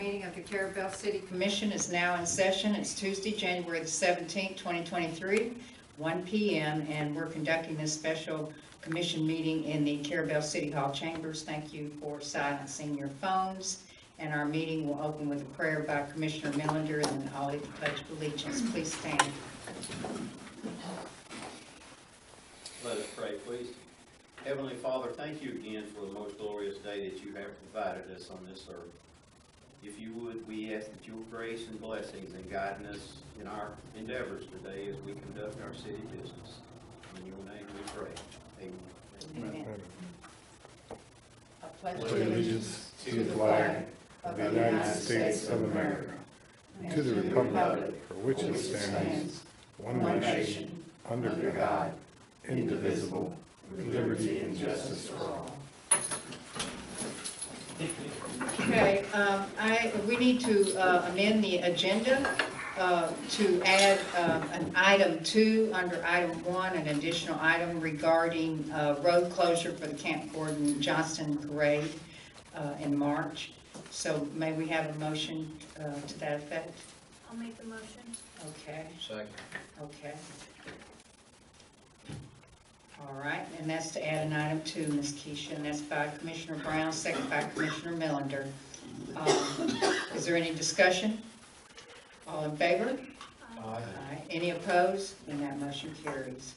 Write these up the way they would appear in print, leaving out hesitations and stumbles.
meeting of the Carrabelle City Commission is now in session. It's Tuesday, January the 17th, 2023, 1 p.m. and we're conducting this special commission meeting in the Carrabelle City Hall chambers. Thank you for silencing your phones. And our meeting will open with a prayer by Commissioner Millender and then I'll lead the Pledge of Allegiance. Please stand. Let us pray, please. Heavenly Father, thank you again for the most glorious day that you have provided us on this earth. If you would, we ask that your grace and blessings and guiding us in our endeavors today as we conduct our city business. In your name we pray. Amen. Amen. I pledge allegiance to the flag of the United States of America, and to the republic for which it stands, one nation, under God, indivisible, with liberty and justice for all. Okay, we need to amend the agenda to add an item 2 under item 1, an additional item regarding road closure for the Camp Gordon Johnston Parade in March. So may we have a motion to that effect? I'll make the motion. Okay. Second. Okay. All right, and that's to add an item 2, Ms. Keisha, and that's by Commissioner Brown, second by Commissioner Millender. Is there any discussion? All in favor? Aye. Aye. Any opposed? And that motion carries.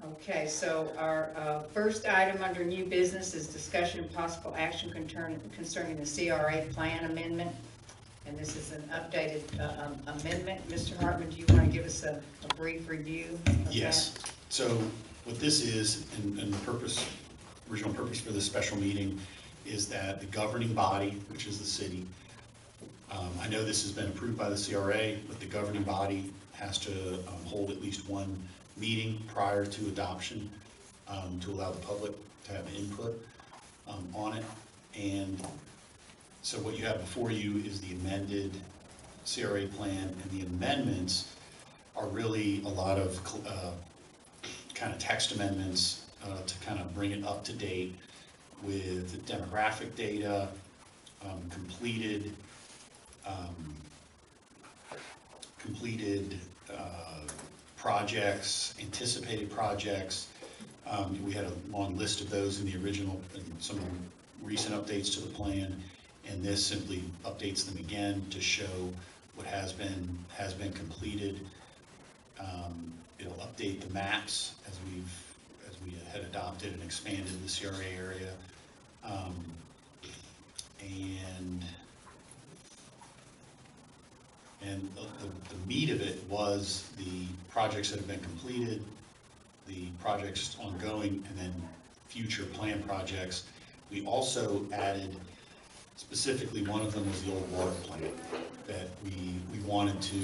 Okay, so our first item under new business is discussion and possible action concerning the CRA Plan amendment. And this is an updated amendment. Mr. Hartman, do you want to give us a brief review of Yes. that? So what this is, and the original purpose for this special meeting is that the governing body, which is the city, I know this has been approved by the CRA, but the governing body has to hold at least one meeting prior to adoption to allow the public to have input on it. And so what you have before you is the amended CRA plan, and the amendments are really a lot of kind of text amendments to kind of bring it up to date with demographic data, completed projects, anticipated projects. We had a long list of those in the original and some recent updates to the plan, and this simply updates them again to show what has been completed. It'll update the maps as we had adopted and expanded the CRA area, and the meat of it was the projects that have been completed, the projects ongoing, and then future plan projects. We also added, specifically one of them was the old water plant that we wanted to,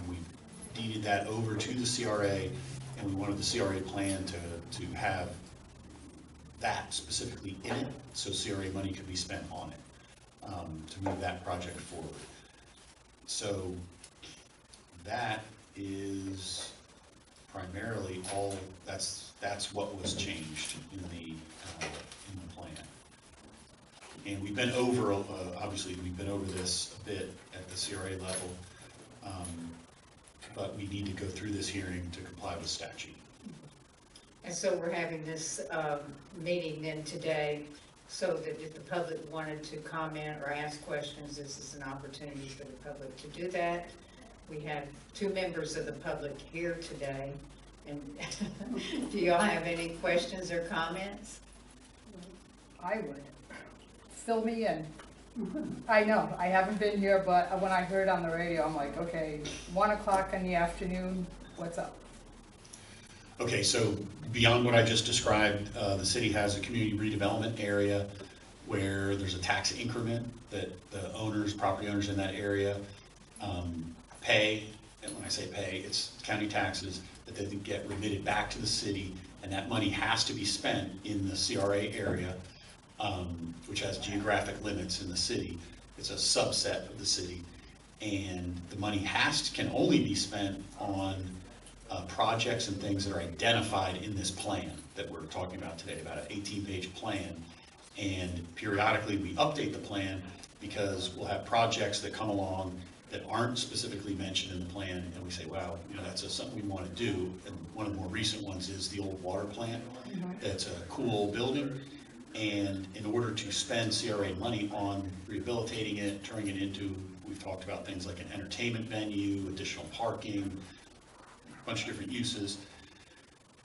we deeded that over to the CRA, and we wanted the CRA plan to have that specifically in it, so CRA money could be spent on it to move that project forward. So that is primarily all. That's what was changed in the plan. And we've been over, obviously we've been over this a bit at the CRA level, but we need to go through this hearing to comply with statute. And so we're having this meeting then today so that if the public wanted to comment or ask questions, this is an opportunity for the public to do that. We have 2 members of the public here today. And do y'all have any questions or comments? I would. Fill me in. I know, I haven't been here, but when I heard on the radio, I'm like, okay, 1 o'clock in the afternoon, what's up? Okay, so beyond what I just described, the city has a community redevelopment area where there's a tax increment that the owners, property owners in that area pay. And when I say pay, it's county taxes that they get remitted back to the city, and that money has to be spent in the CRA area, which has geographic limits in the city. It's a subset of the city, and the money can only be spent on projects and things that are identified in this plan that we're talking about today, about an 18-page plan. And periodically we update the plan because we'll have projects that come along that aren't specifically mentioned in the plan, and we say, wow, that's something we want to do. And one of the more recent ones is the old water plant. That's a cool old building, and in order to spend CRA money on rehabilitating it, turning it into, we've talked about things like an entertainment venue, additional parking, a bunch of different uses.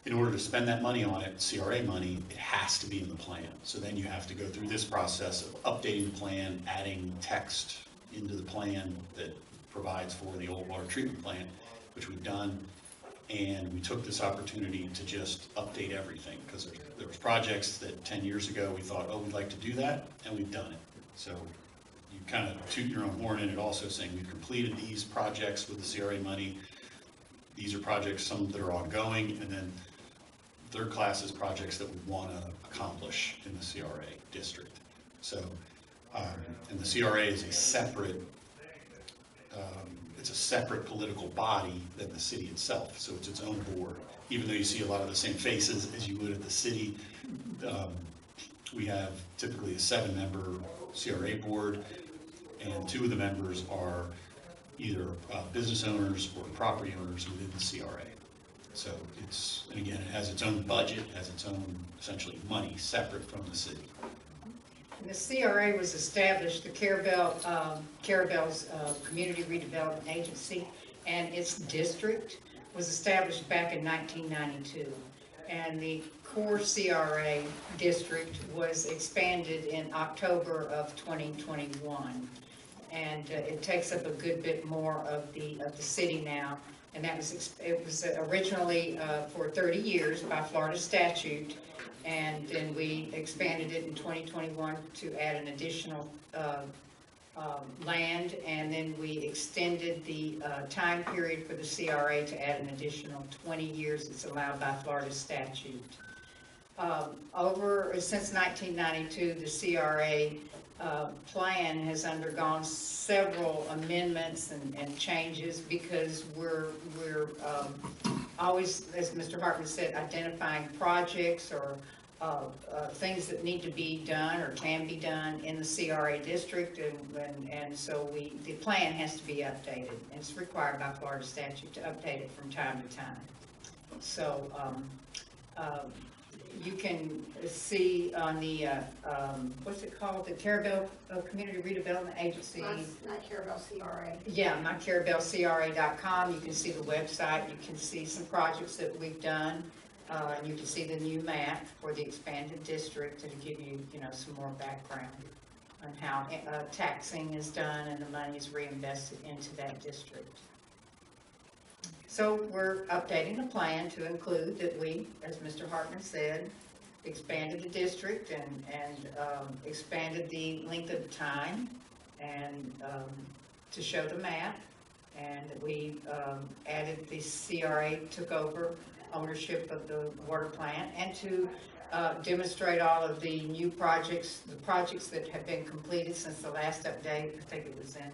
In order to spend that money on it, CRA money, it has to be in the plan. So then you have to go through this process of updating the plan, adding text into the plan that provides for the old water treatment plant, which we've done. And we took this opportunity to just update everything, because there was projects that 10 years ago we thought, oh, we'd like to do that, and we've done it. So you kind of toot your own horn in it also, saying we've completed these projects with the CRA money. These are projects, some that are ongoing, and then third class is projects that we want to accomplish in the CRA district. So, and the CRA is a separate, it's a separate political body than the city itself, so it's its own board. Even though you see a lot of the same faces as you would at the city, we have typically a 7-member CRA board, and 2 of the members are either business owners or property owners within the CRA. So it's, and again, it has its own budget, has its own essentially money separate from the city. The CRA was established, the Carrabelle's Community Redevelopment Agency, and its district was established back in 1992. And the core CRA district was expanded in October of 2021. And it takes up a good bit more of the city now. And that was, it was originally for 30 years by Florida statute. And then we expanded it in 2021 to add an additional land, and then we extended the time period for the CRA to add an additional 20 years. It's allowed by Florida statute. Since 1992, the CRA plan has undergone several amendments and changes, because we're always, as Mr. Hartman said, identifying projects or things that need to be done or can be done in the CRA district, and so the plan has to be updated, and it's required by Florida statute to update it from time to time. So you can see on the, what's it called, the Carrabelle Community Redevelopment Agency. Not Carrabelle, CRA. Yeah, mycarrabellecra.com. You can see the website. You can see some projects that we've done. And you can see the new map for the expanded district to give you, some more background on how taxing is done and the money is reinvested into that district. So we're updating the plan to include that we, as Mr. Hartman said, expanded the district and expanded the length of time and to show the map, and we added the CRA took over ownership of the water plant, and to demonstrate all of the new projects, the projects that have been completed since the last update. I think it was in,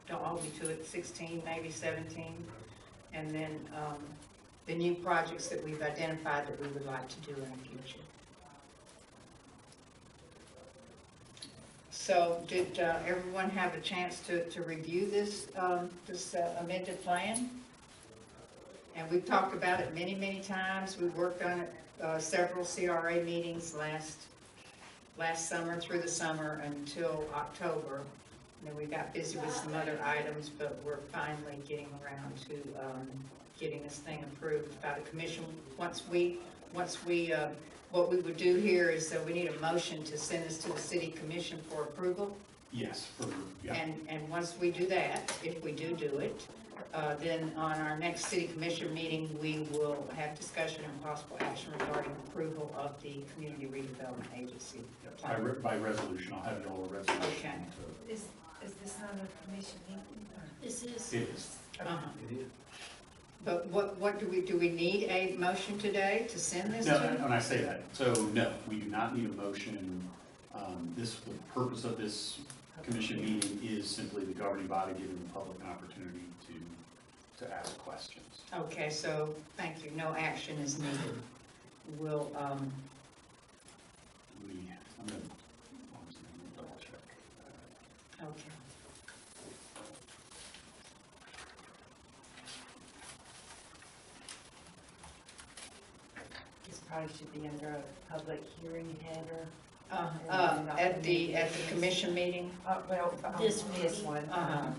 don't hold me to it, 16, maybe 17. And then the new projects that we've identified that we would like to do in the future. So did everyone have a chance to review this, amended plan? And we've talked about it many, many times. We worked on it several CRA meetings last summer, through the summer until October. And then we got busy with some other items, but we're finally getting around to getting this thing approved by the commission. Once we what we would do here is that we need a motion to send this to the city commission for approval. Yes. Yeah. And once we do that, if we do it, then on our next city commission meeting, we will have discussion and possible action regarding approval of the Community Redevelopment Agency plan. By resolution, I'll have it all resolution. Okay. Is this not a commission meeting? This is. It is. It is. But what do we need a motion today to send this No, to? when I say that, so no, we do not need a motion. The purpose of this commission meeting is simply the governing body giving the public an opportunity to ask questions. Okay, so thank you. No action is needed. We'll I'm gonna double check. Okay. This probably should be under a public hearing header. At the commission meeting? Well, this one. Uh-huh.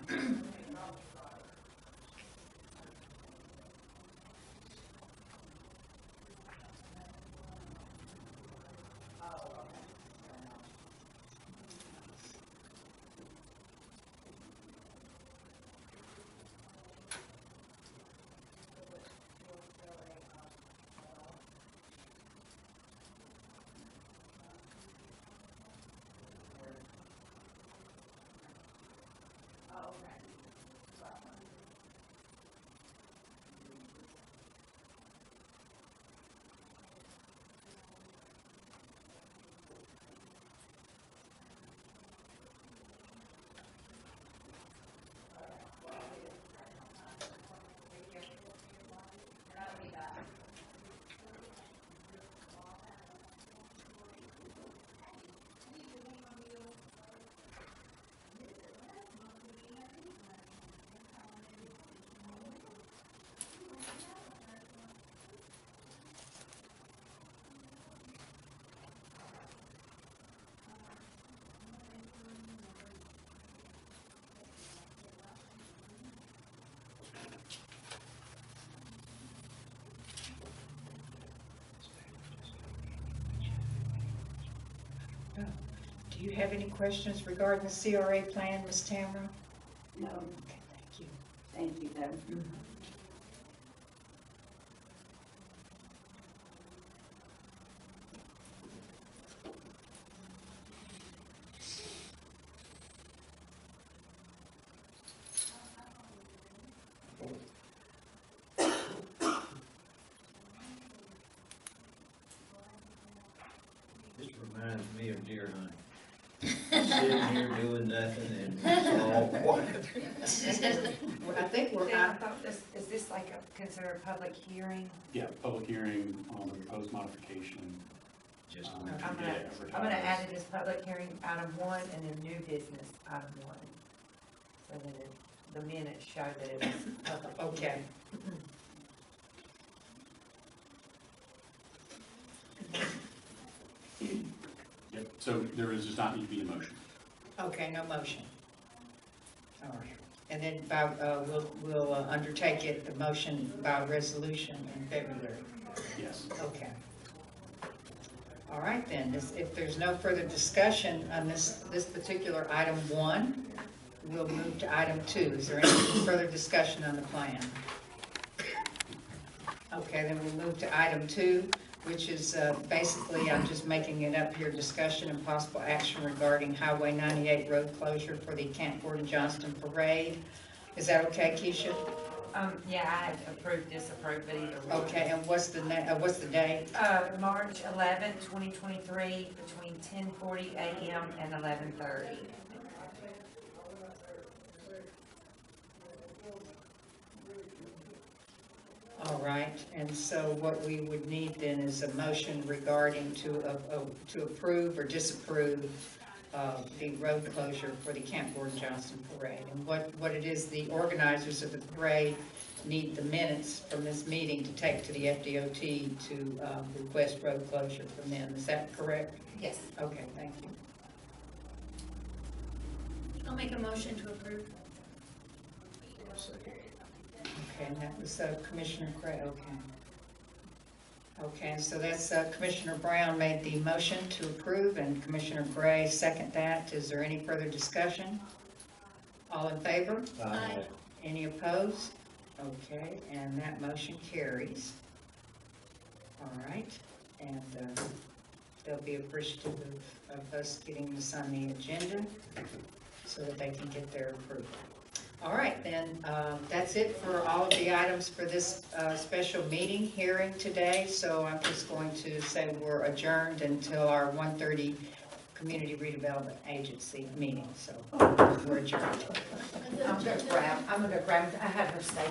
Do you have any questions regarding the CRA plan, Ms. Tamara? No, Okay, thank you. thank you, though. This reminds me of deer hunting. Sitting here doing nothing and it's all quiet. Well, I think we're I out. thought this, is this like considered a public hearing? Yeah, public hearing on the proposed modification. Just um, a minute. I'm to gonna, get I'm gonna advertised. add it as public hearing item 1 and then new business item 1. So that the minutes show that it was public. Okay. Yep, so there does not need to be a motion. Okay, no motion. All right. And then by, we'll undertake it, the motion by resolution in February. Yes. Okay. All right then, if there's no further discussion on this particular item 1, we'll move to item 2. Is there any further discussion on the plan? Okay, then we'll move to item 2, which is basically, I'm just making it up here, discussion and possible action regarding Highway 98 road closure for the Camp Gordon Johnston Parade. Is that okay, Keisha? Yeah, I had approved, disapproved, but either way. Okay, and what's the date? March 11th, 2023, between 10:40 a.m. and 11:30. All right, and so what we would need then is a motion regarding to approve or disapprove the road closure for the Camp Gordon Johnston Parade. And what it is, the organizers of the parade need the minutes from this meeting to take to the FDOT to request road closure from them. Is that correct? Yes. Okay, thank you. I'll make a motion to approve. Okay, and that was Commissioner Gray, okay. Okay, so that's Commissioner Brown made the motion to approve and Commissioner Gray second that. Is there any further discussion? All in favor? Aye. Any opposed? Okay, and that motion carries. All right, and they'll be appreciative of us getting this on the agenda so that they can get their approval. All right, then, that's it for all of the items for this special meeting hearing today. So I'm just going to say we're adjourned until our 1:30 Community Redevelopment Agency meeting. So we're adjourned. I'm gonna grab, I had her stay